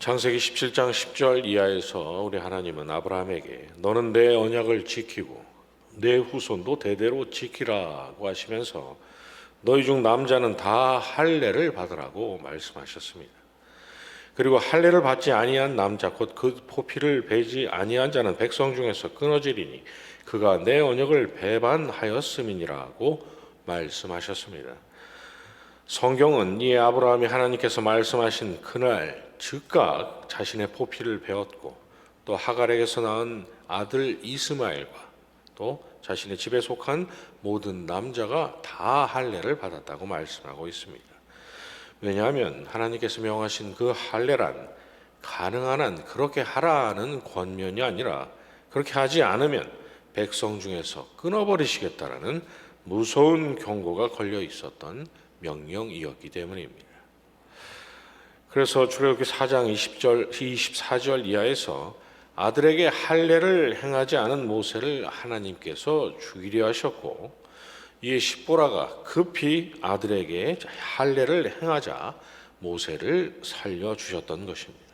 창세기 17장 10절 이하에서 우리 하나님은 아브라함에게 너는 내 언약을 지키고 내 후손도 대대로 지키라고 하시면서 너희 중 남자는 다 할례를 받으라고 말씀하셨습니다. 그리고 할례를 받지 아니한 남자 곧 그 포피를 베지 아니한 자는 백성 중에서 끊어지리니 그가 내 언약을 배반하였음이니라고 말씀하셨습니다. 성경은 이 아브라함이 하나님께서 말씀하신 그날 즉각 자신의 포피를 베었고 또 하갈에게서 낳은 아들 이스마엘과 또 자신의 집에 속한 모든 남자가 다 할례를 받았다고 말씀하고 있습니다. 왜냐하면 하나님께서 명하신 그 할례란 가능한 한 그렇게 하라는 권면이 아니라 그렇게 하지 않으면 백성 중에서 끊어버리시겠다라는 무서운 경고가 걸려 있었던 명령이었기 때문입니다. 그래서 출애굽기 4장 24절 이하에서 아들에게 할례를 행하지 않은 모세를 하나님께서 죽이려 하셨고 이에 십보라가 급히 아들에게 할례를 행하자 모세를 살려주셨던 것입니다.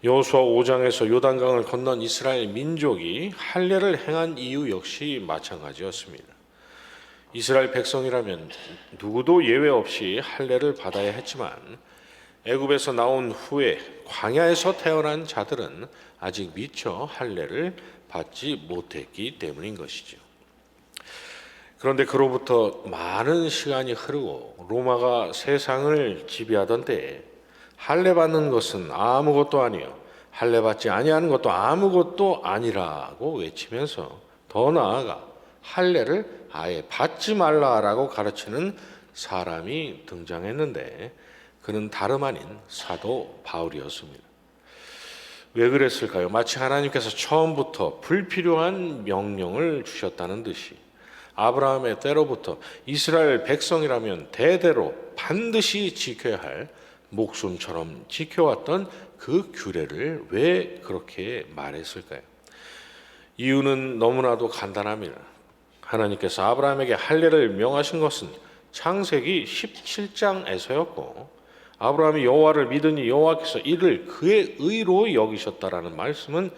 여호수아 5장에서 요단강을 건넌 이스라엘 민족이 할례를 행한 이유 역시 마찬가지였습니다. 이스라엘 백성이라면 누구도 예외 없이 할례를 받아야 했지만 애굽에서 나온 후에 광야에서 태어난 자들은 아직 미처 할례를 받지 못했기 때문인 것이죠. 그런데 그로부터 많은 시간이 흐르고 로마가 세상을 지배하던 때에 할례 받는 것은 아무것도 아니요 할례 받지 아니하는 것도 아무것도 아니라고 외치면서 더 나아가 할례를 아예 받지 말라라고 가르치는 사람이 등장했는데 그는 다름 아닌 사도 바울이었습니다. 왜 그랬을까요? 마치 하나님께서 처음부터 불필요한 명령을 주셨다는 듯이 아브라함의 때로부터 이스라엘 백성이라면 대대로 반드시 지켜야 할 목숨처럼 지켜왔던 그 규례를 왜 그렇게 말했을까요? 이유는 너무나도 간단합니다. 하나님께서 아브라함에게 할례를 명하신 것은 창세기 17장에서였고 아브라함이 여호와를 믿으니 여호와께서 이를 그의 의로 여기셨다라는 말씀은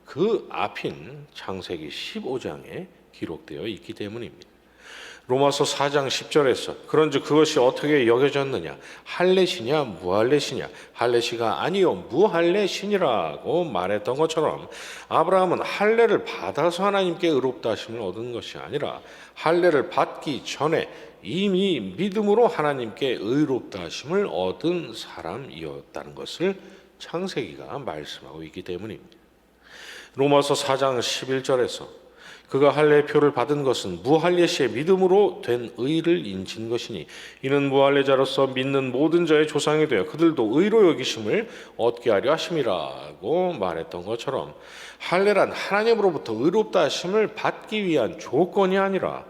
그 앞인 창세기 15장에 기록되어 있기 때문입니다. 로마서 4장 10절에서 그런즉 그것이 어떻게 여겨졌느냐 할례시냐 무할례시냐 할례시가 아니요 무할례시니라고 말했던 것처럼 아브라함은 할례를 받아서 하나님께 의롭다 하심을 얻은 것이 아니라 할례를 받기 전에 이미 믿음으로 하나님께 의롭다 하심을 얻은 사람이었다는 것을 창세기가 말씀하고 있기 때문입니다. 로마서 4장 11절에서 그가 할례의 표를 받은 것은 무할례시의 믿음으로 된 의를 인친 것이니 이는 무할례자로서 믿는 모든 자의 조상이 되어 그들도 의로 여기심을 얻게 하려 하심이라고 말했던 것처럼 할례란 하나님으로부터 의롭다 하심을 받기 위한 조건이 아니라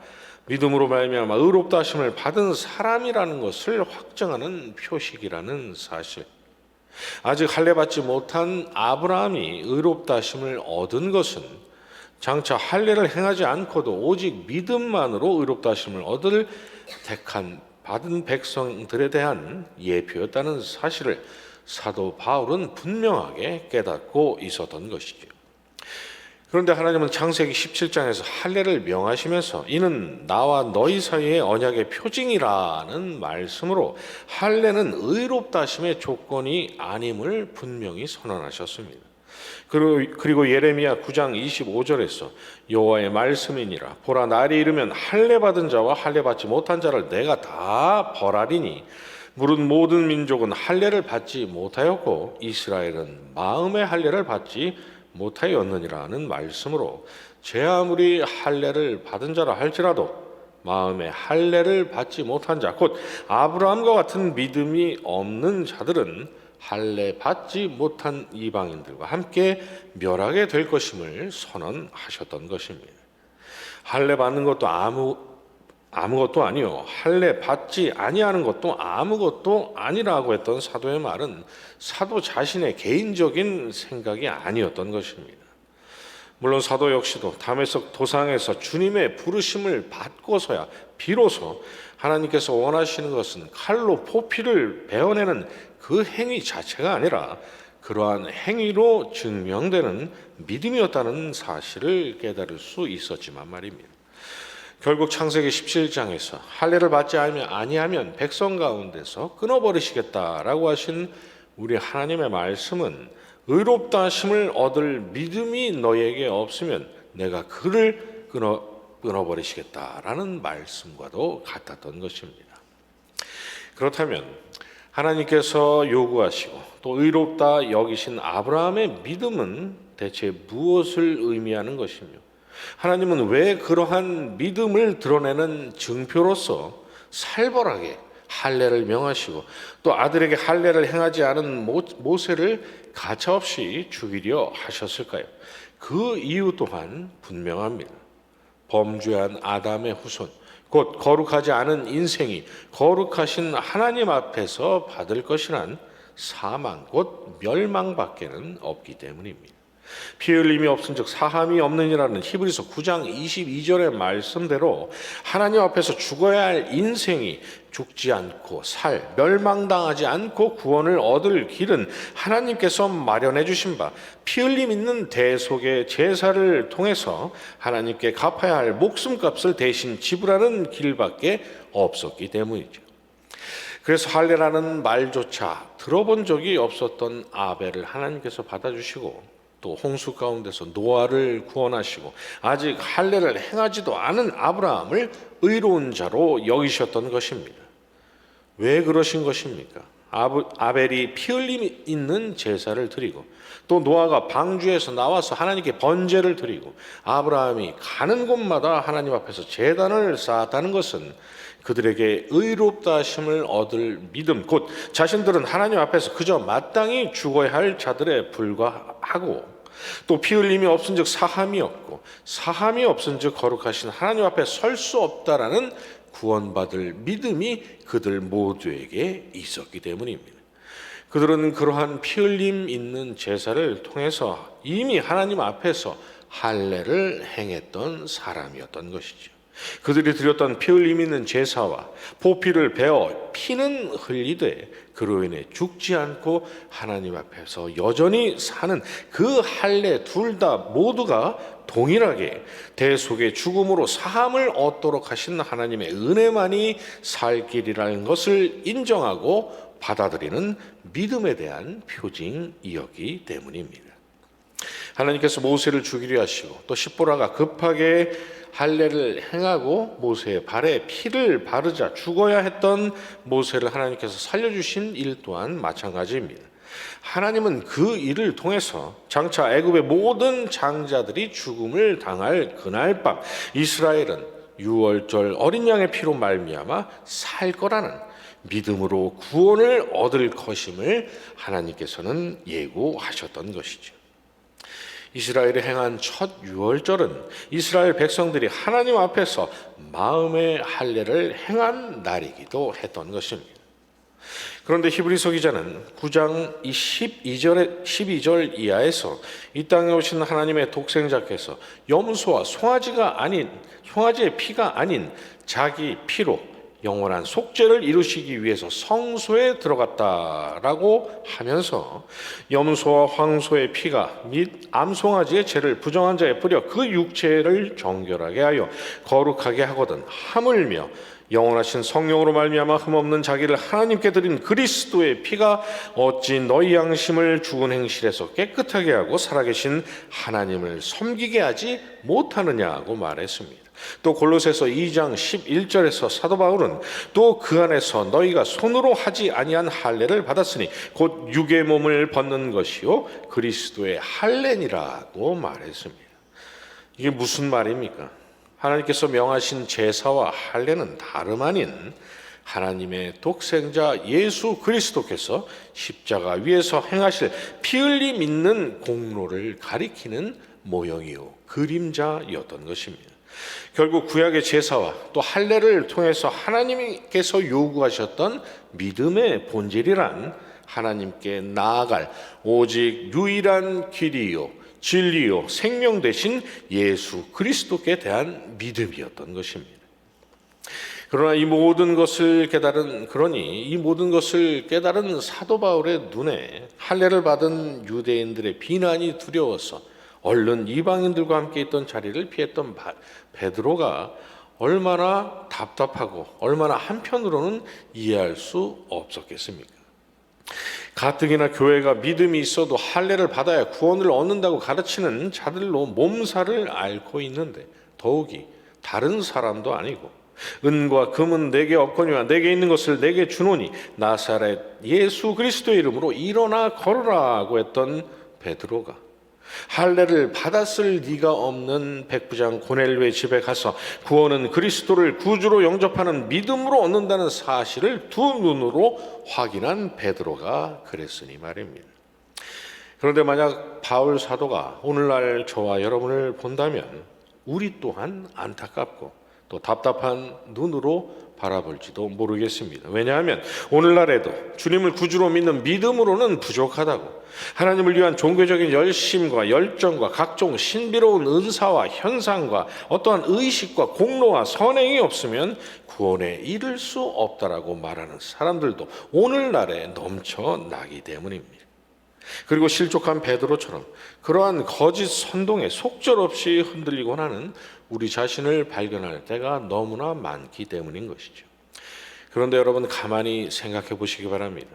믿음으로 말미암아 의롭다 하심을 받은 사람이라는 것을 확정하는 표식이라는 사실. 아직 할례 받지 못한 아브라함이 의롭다 하심을 얻은 것은 장차 할례를 행하지 않고도 오직 믿음만으로 의롭다 하심을 얻을 택한 받은 백성들에 대한 예표였다는 사실을 사도 바울은 분명하게 깨닫고 있었던 것이죠. 그런데 하나님은 창세기 17장에서 할례를 명하시면서 이는 나와 너희 사이의 언약의 표징이라는 말씀으로 할례는 의롭다 하심의 조건이 아님을 분명히 선언하셨습니다. 그리고 예레미야 9장 25절에서 여호와의 말씀이니라 보라 날이 이르면 할례 받은 자와 할례 받지 못한 자를 내가 다 벌하리니 물은 모든 민족은 할례를 받지 못하였고 이스라엘은 마음의 할례를 받지 못하였느니라는 말씀으로 제 아무리 할례를 받은 자라 할지라도 마음의 할례를 받지 못한 자 곧 아브라함과 같은 믿음이 없는 자들은 할례 받지 못한 이방인들과 함께 멸하게 될 것임을 선언하셨던 것입니다. 할례 받는 것도 아무것도 아니요 할례 받지 아니하는 것도 아무것도 아니라고 했던 사도의 말은 사도 자신의 개인적인 생각이 아니었던 것입니다. 물론 사도 역시도 다메섹 도상에서 주님의 부르심을 받고서야 비로소 하나님께서 원하시는 것은 칼로 포피를 베어내는 그 행위 자체가 아니라 그러한 행위로 증명되는 믿음이었다는 사실을 깨달을 수 있었지만 말입니다. 결국 창세기 17장에서 할례를 받지 아니하면 백성 가운데서 끊어버리시겠다라고 하신 우리 하나님의 말씀은 의롭다 하심을 얻을 믿음이 너에게 없으면 내가 그를 끊어버리시겠다라는 말씀과도 같았던 것입니다. 그렇다면 하나님께서 요구하시고 또 의롭다 여기신 아브라함의 믿음은 대체 무엇을 의미하는 것이며 하나님은 왜 그러한 믿음을 드러내는 증표로서 살벌하게 할례를 명하시고 또 아들에게 할례를 행하지 않은 모세를 가차없이 죽이려 하셨을까요? 그 이유 또한 분명합니다. 범죄한 아담의 후손, 곧 거룩하지 않은 인생이 거룩하신 하나님 앞에서 받을 것이란 사망, 곧 멸망밖에는 없기 때문입니다. 피 흘림이 없은즉 사함이 없느니라는 히브리서 9장 22절의 말씀대로 하나님 앞에서 죽어야 할 인생이 죽지 않고 멸망당하지 않고 구원을 얻을 길은 하나님께서 마련해 주신 바 피 흘림 있는 대속의 제사를 통해서 하나님께 갚아야 할 목숨값을 대신 지불하는 길밖에 없었기 때문이죠. 그래서 할례라는 말조차 들어본 적이 없었던 아벨을 하나님께서 받아주시고 또 홍수 가운데서 노아를 구원하시고 아직 할례를 행하지도 않은 아브라함을 의로운 자로 여기셨던 것입니다. 왜 그러신 것입니까? 아벨이 피 흘림 있는 제사를 드리고 또 노아가 방주에서 나와서 하나님께 번제를 드리고 아브라함이 가는 곳마다 하나님 앞에서 제단을 쌓았다는 것은 그들에게 의롭다 하심을 얻을 믿음, 곧 자신들은 하나님 앞에서 그저 마땅히 죽어야 할 자들에 불과하고 또 피 흘림이 없은즉 사함이 없고 사함이 없은즉 거룩하신 하나님 앞에 설 수 없다라는 구원받을 믿음이 그들 모두에게 있었기 때문입니다. 그들은 그러한 피 흘림 있는 제사를 통해서 이미 하나님 앞에서 할례를 행했던 사람이었던 것이죠. 그들이 드렸던 피 흘림 있는 제사와 보피를 베어 피는 흘리되 그로 인해 죽지 않고 하나님 앞에서 여전히 사는 그 할례 둘 다 모두가 동일하게 대속의 죽음으로 사함을 얻도록 하신 하나님의 은혜만이 살 길이라는 것을 인정하고 받아들이는 믿음에 대한 표징이었기 때문입니다. 하나님께서 모세를 죽이려 하시고 또 십보라가 급하게 할례를 행하고 모세의 발에 피를 바르자 죽어야 했던 모세를 하나님께서 살려주신 일 또한 마찬가지입니다. 하나님은 그 일을 통해서 장차 애굽의 모든 장자들이 죽음을 당할 그날 밤 이스라엘은 유월절 어린 양의 피로 말미암아 살 거라는 믿음으로 구원을 얻을 것임을 하나님께서는 예고하셨던 것이죠. 이스라엘이 행한 첫 유월절은 이스라엘 백성들이 하나님 앞에서 마음의 할례를 행한 날이기도 했던 것입니다. 그런데 히브리서 기자는 9장 12절 이하에서 이 땅에 오신 하나님의 독생자께서 염소와 송아지의 피가 아닌 자기 피로 영원한 속죄를 이루시기 위해서 성소에 들어갔다라고 하면서 염소와 황소의 피가 및 암송아지의 죄를 부정한 자에 뿌려 그 육체를 정결하게 하여 거룩하게 하거든 하물며 영원하신 성령으로 말미암아 흠없는 자기를 하나님께 드린 그리스도의 피가 어찌 너희 양심을 죽은 행실에서 깨끗하게 하고 살아계신 하나님을 섬기게 하지 못하느냐고 말했습니다. 또 골로새서 2장 11절에서 사도 바울은 또 그 안에서 너희가 손으로 하지 아니한 할례를 받았으니 곧 육의 몸을 벗는 것이요 그리스도의 할례니라고 말했습니다. 이게 무슨 말입니까? 하나님께서 명하신 제사와 할례는 다름 아닌 하나님의 독생자 예수 그리스도께서 십자가 위에서 행하실 피 흘림 있는 공로를 가리키는 모형이요 그림자였던 것입니다. 결국 구약의 제사와 또 할례를 통해서 하나님께서 요구하셨던 믿음의 본질이란 하나님께 나아갈 오직 유일한 길이요 진리요 생명 되신 예수 그리스도께 대한 믿음이었던 것입니다. 그러니 이 모든 것을 깨달은 사도 바울의 눈에 할례를 받은 유대인들의 비난이 두려워서 얼른 이방인들과 함께 있던 자리를 피했던 베드로가 얼마나 답답하고 얼마나 한편으로는 이해할 수 없었겠습니까? 가뜩이나 교회가 믿음이 있어도 할례를 받아야 구원을 얻는다고 가르치는 자들로 몸살을 앓고 있는데, 더욱이 다른 사람도 아니고 은과 금은 내게 없거니와 내게 있는 것을 내게 주노니 나사렛 예수 그리스도의 이름으로 일어나 걸으라고 했던 베드로가 할례를 받았을 리가 없는 백부장 고넬료의 집에 가서 구원은 그리스도를 구주로 영접하는 믿음으로 얻는다는 사실을 두 눈으로 확인한 베드로가 그랬으니 말입니다. 그런데 만약 바울 사도가 오늘날 저와 여러분을 본다면 우리 또한 안타깝고 또 답답한 눈으로 바라볼지도 모르겠습니다. 왜냐하면 오늘날에도 주님을 구주로 믿는 믿음으로는 부족하다고, 하나님을 위한 종교적인 열심과 열정과 각종 신비로운 은사와 현상과 어떠한 의식과 공로와 선행이 없으면 구원에 이를 수 없다라고 말하는 사람들도 오늘날에 넘쳐나기 때문입니다. 그리고 실족한 베드로처럼 그러한 거짓 선동에 속절없이 흔들리곤 하는 우리 자신을 발견할 때가 너무나 많기 때문인 것이죠. 그런데 여러분, 가만히 생각해 보시기 바랍니다.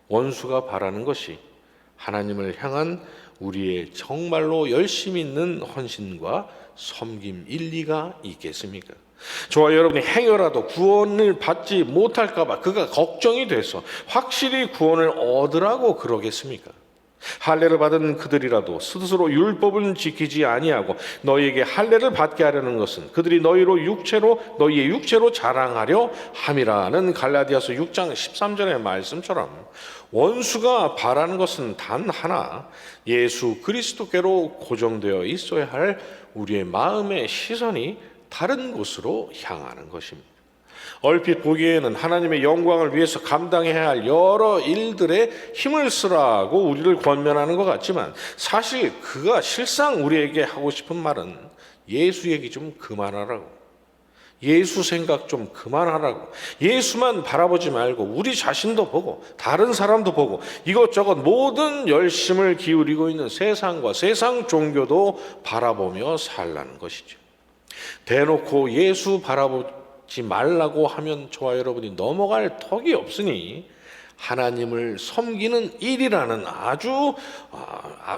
원수가 바라는 것이 하나님을 향한 우리의 정말로 열심히 있는 헌신과 섬김 일리가 있겠습니까? 저와 여러분이 행여라도 구원을 받지 못할까 봐 그가 걱정이 돼서 확실히 구원을 얻으라고 그러겠습니까? 할례를 받은 그들이라도 스스로 율법은 지키지 아니하고 너희에게 할례를 받게 하려는 것은 그들이 너희의 육체로 자랑하려 함이라는 갈라디아서 6장 13절의 말씀처럼 원수가 바라는 것은 단 하나, 예수 그리스도께로 고정되어 있어야 할 우리의 마음의 시선이 다른 곳으로 향하는 것입니다. 얼핏 보기에는 하나님의 영광을 위해서 감당해야 할 여러 일들에 힘을 쓰라고 우리를 권면하는 것 같지만, 사실 그가 실상 우리에게 하고 싶은 말은 예수 얘기 좀 그만하라고, 예수 생각 좀 그만하라고, 예수만 바라보지 말고 우리 자신도 보고 다른 사람도 보고 이것저것 모든 열심을 기울이고 있는 세상과 세상 종교도 바라보며 살라는 것이죠. 대놓고 예수 바라보지 말라고 하면 저와 여러분이 넘어갈 턱이 없으니 하나님을 섬기는 일이라는 아주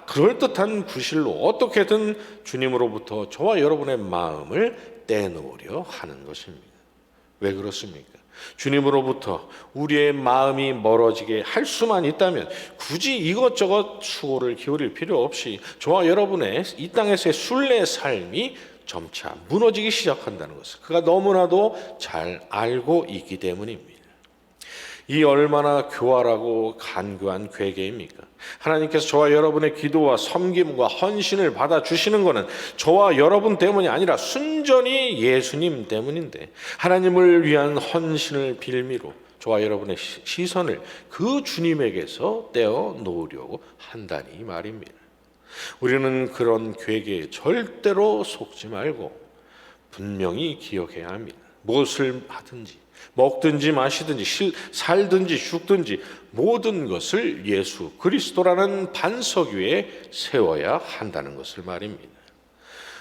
그럴듯한 구실로 어떻게든 주님으로부터 저와 여러분의 마음을 떼놓으려 하는 것입니다. 왜 그렇습니까? 주님으로부터 우리의 마음이 멀어지게 할 수만 있다면 굳이 이것저것 수고를 기울일 필요 없이 저와 여러분의 이 땅에서의 순례 삶이 점차 무너지기 시작한다는 것을 그가 너무나도 잘 알고 있기 때문입니다. 이 얼마나 교활하고 간교한 괴계입니까? 하나님께서 저와 여러분의 기도와 섬김과 헌신을 받아주시는 것은 저와 여러분 때문이 아니라 순전히 예수님 때문인데, 하나님을 위한 헌신을 빌미로 저와 여러분의 시선을 그 주님에게서 떼어 놓으려고 한다니 말입니다. 우리는 그런 괴계에 절대로 속지 말고 분명히 기억해야 합니다. 무엇을 하든지 먹든지 마시든지 살든지 죽든지 모든 것을 예수 그리스도라는 반석 위에 세워야 한다는 것을 말입니다.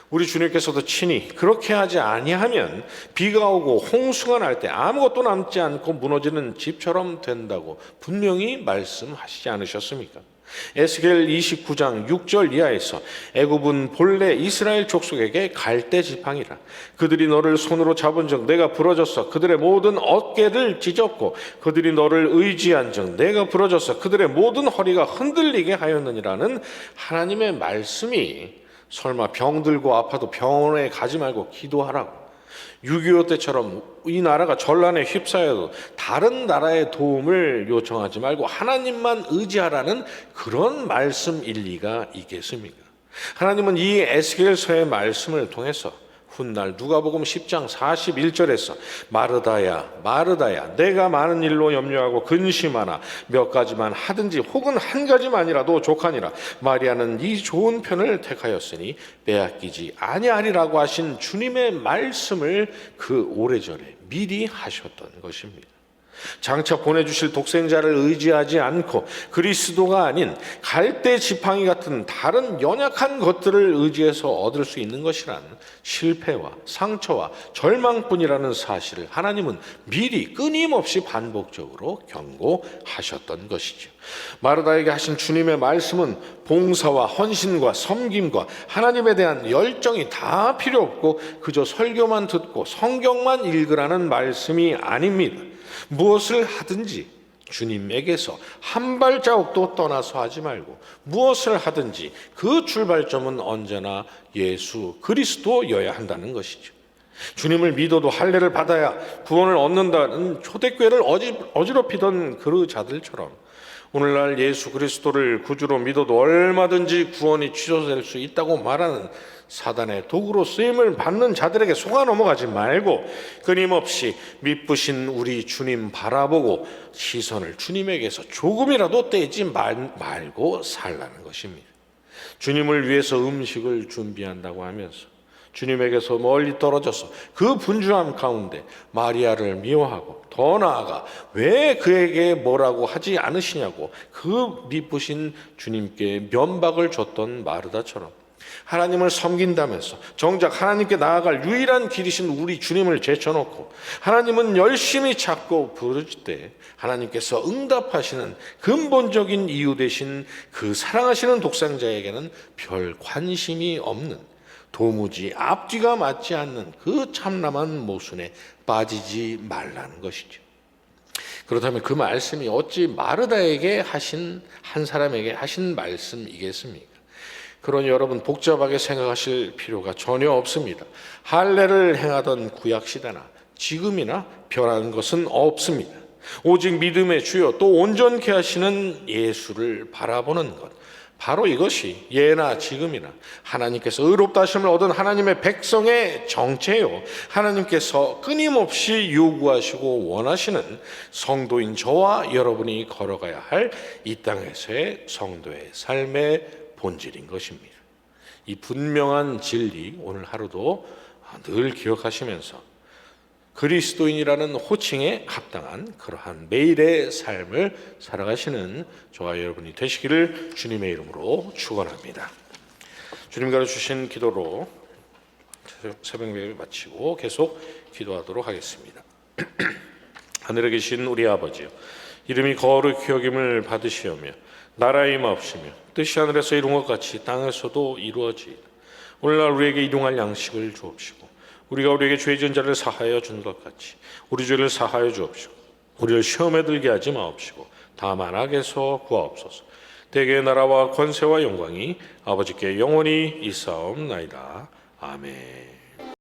우리 주님께서도 친히 그렇게 하지 아니하면 비가 오고 홍수가 날 때 아무것도 남지 않고 무너지는 집처럼 된다고 분명히 말씀하시지 않으셨습니까? 에스겔 29장 6절 이하에서 애굽은 본래 이스라엘 족속에게 갈대 지팡이라. 그들이 너를 손으로 잡은 적 내가 부러졌어 그들의 모든 어깨를 찢었고 그들이 너를 의지한 적 내가 부러졌어 그들의 모든 허리가 흔들리게 하였느니라는 하나님의 말씀이 설마 병들고 아파도 병원에 가지 말고 기도하라고, 6.25 때처럼 이 나라가 전란에 휩싸여도 다른 나라의 도움을 요청하지 말고 하나님만 의지하라는 그런 말씀 일리가 있겠습니까? 하나님은 이 에스겔서의 말씀을 통해서 훗날 누가복음 10장 41절에서 마르다야 마르다야 내가 많은 일로 염려하고 근심하나 몇 가지만 하든지 혹은 한 가지만이라도 족하니라. 마리아는 이 좋은 편을 택하였으니 빼앗기지 아니하리라고 하신 주님의 말씀을 그 오래전에 미리 하셨던 것입니다. 장차 보내주실 독생자를 의지하지 않고 그리스도가 아닌 갈대 지팡이 같은 다른 연약한 것들을 의지해서 얻을 수 있는 것이란 실패와 상처와 절망뿐이라는 사실을 하나님은 미리 끊임없이 반복적으로 경고하셨던 것이죠. 마르다에게 하신 주님의 말씀은 봉사와 헌신과 섬김과 하나님에 대한 열정이 다 필요 없고 그저 설교만 듣고 성경만 읽으라는 말씀이 아닙니다. 무엇을 하든지 주님에게서 한 발자국도 떠나서 하지 말고 무엇을 하든지 그 출발점은 언제나 예수 그리스도여야 한다는 것이죠. 주님을 믿어도 할례를 받아야 구원을 얻는다는 초대교회를 어지럽히던 그 자들처럼 오늘날 예수 그리스도를 구주로 믿어도 얼마든지 구원이 취소될 수 있다고 말하는 사단의 도구로 쓰임을 받는 자들에게 속아 넘어가지 말고 끊임없이 미쁘신 우리 주님 바라보고 시선을 주님에게서 조금이라도 떼지 말고 살라는 것입니다. 주님을 위해서 음식을 준비한다고 하면서 주님에게서 멀리 떨어져서 그 분주함 가운데 마리아를 미워하고 더 나아가 왜 그에게 뭐라고 하지 않으시냐고 그 미쁘신 주님께 면박을 줬던 마르다처럼 하나님을 섬긴다면서 정작 하나님께 나아갈 유일한 길이신 우리 주님을 제쳐놓고 하나님은 열심히 찾고 부르실 때 하나님께서 응답하시는 근본적인 이유 되신 그 사랑하시는 독생자에게는 별 관심이 없는 도무지 앞뒤가 맞지 않는 그 참남한 모순에 빠지지 말라는 것이죠. 그렇다면 그 말씀이 어찌 마르다에게 하신 한 사람에게 하신 말씀이겠습니까? 그러니 여러분 복잡하게 생각하실 필요가 전혀 없습니다. 할례를 행하던 구약 시대나 지금이나 변하는 것은 없습니다. 오직 믿음의 주여 또 온전케 하시는 예수를 바라보는 것, 바로 이것이 예나 지금이나 하나님께서 의롭다 하심을 얻은 하나님의 백성의 정체요, 하나님께서 끊임없이 요구하시고 원하시는 성도인 저와 여러분이 걸어가야 할 이 땅에서의 성도의 삶의 본질인 것입니다. 이 분명한 진리 오늘 하루도 늘 기억하시면서 그리스도인이라는 호칭에 합당한 그러한 매일의 삶을 살아가시는 저와 여러분이 되시기를 주님의 이름으로 축원합니다. 주님 가르치신 기도로 새벽 예배 마치고 계속 기도하도록 하겠습니다. 하늘에 계신 우리 아버지요, 이름이 거룩히 여김을 받으시오며 나라의 임하옵시며 뜻이 하늘에서 이룬 것 같이 땅에서도 이루어지이다. 오늘날 우리에게 일용할 양식을 주옵시고 우리가 우리에게 죄 지은 자를 사하여 준 것 같이 우리 죄를 사하여 주옵시고 우리를 시험에 들게 하지 마옵시고 다만 악에서 구하옵소서. 대개의 나라와 권세와 영광이 아버지께 영원히 있사옵나이다. 아멘.